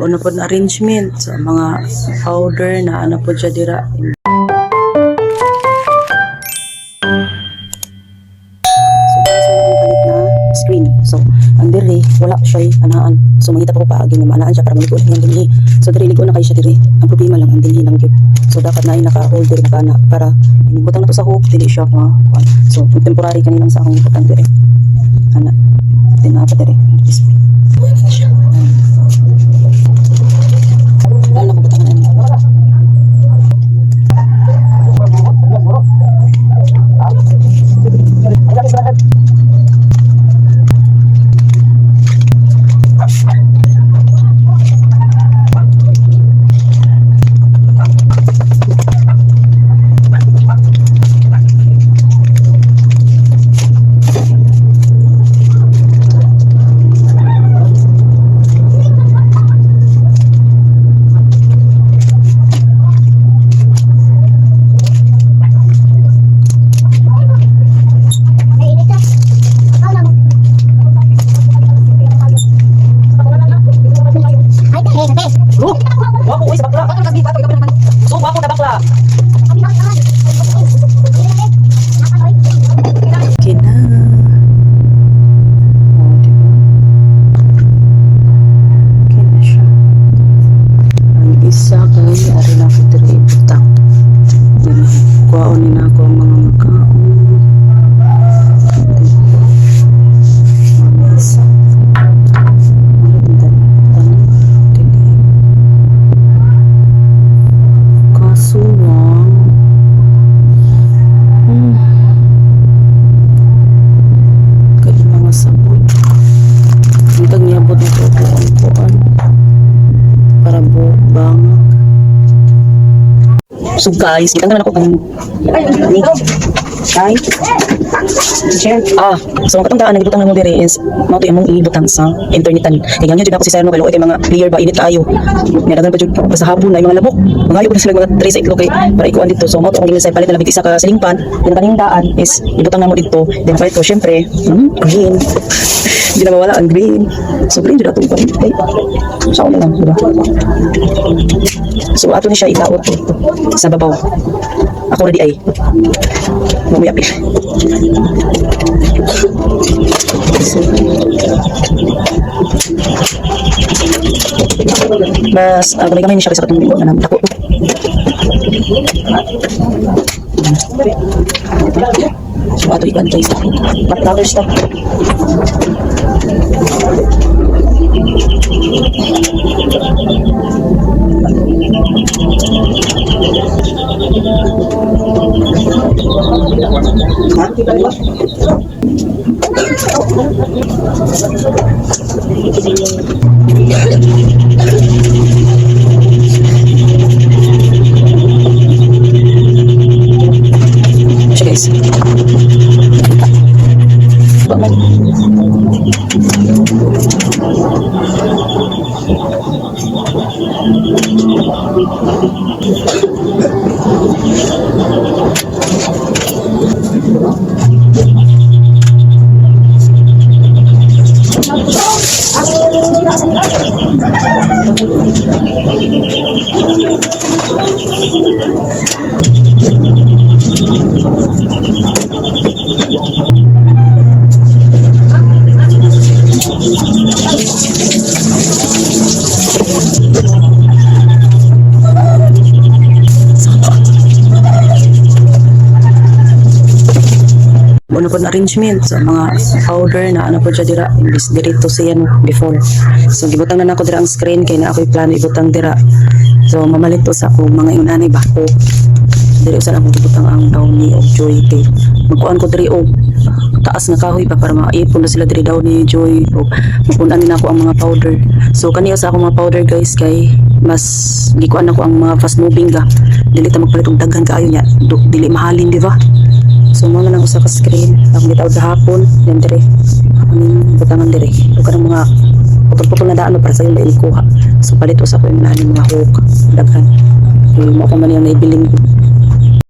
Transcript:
Ano po na arrangement sa mga powder na ano po siya dira. Screen. So, ang diri, wala siya anaan. So, mangita pa ko paagi nga maanaan siya para maliguan yung dili. So, diri, ligo na kayo siya diri. Ang problema lang, ang dili lang yun. So, dapat na ay naka-hold diri na para inibutang na to sa hook, dili siya mga kuwan. So, temporary kaninang sa akong ibutang diri. Ana. Tinapa diri. This way. Wala na ko butangan na. Wapo, uy, sa bakla. So, wapo na bakla. Okay na. Oh, diba? Okay na siya. Ang isa kay ari na ko diri ibutang. Dili, kuhaonin na ako ang mga makaon. Ang isa. So guys, kita naman ako kung ay so ang katong daan na ibutang na mo diri is mao to imong ibutang sa internetan. Kaya nga jud ako si Sarno kay mga player ba init ayo. Nga dagan pa jud sa hapon na mga labok. Magayo pa sila mga 3 sa itlog kay para ikuan dito. So mao to ang ginisay palit na labit isa ka silingpan. Yung kaning daan is ibutang na mo dito. Then palit ko syempre, green. Hindi na mawala ang green. So green jud ato ipan. Okay. So ano lang, diba? So ato ni siya itaot dito sa babaw. Ako ready ay. Mamaya pa. Mas gamay-gamay ni siya sa katong na dako. So ato ikan guys. Matawag stop. Guys. Ano po na arrangement sa mga powder na ano po siya dira dirito siya before. So gibutang na nako dira ang screen kay na ako'y plano ibutang dira. So mamalit po sa ako mga inanay bako. Diri usan ako gibutang ang Downy of Joy kay magkuan ko diri og taas nga kahoy pa para maipon na sila diri Downy Joy og mapunan na ako ang mga powder. So kaniya sa ako mga powder guys kay mas gikuan ako ang mga fast moving ga. Dili ta magpalit og daghan kaayo nya. Dili mahalin di ba? So mo na lang usa ka screen ang bitaw gahapon then dire aning butangan dire ug kanang mga putol-putol na daan para sa ila ikuha. So palit usa ko yung mga hook daghan. Mo pa man yung naibilin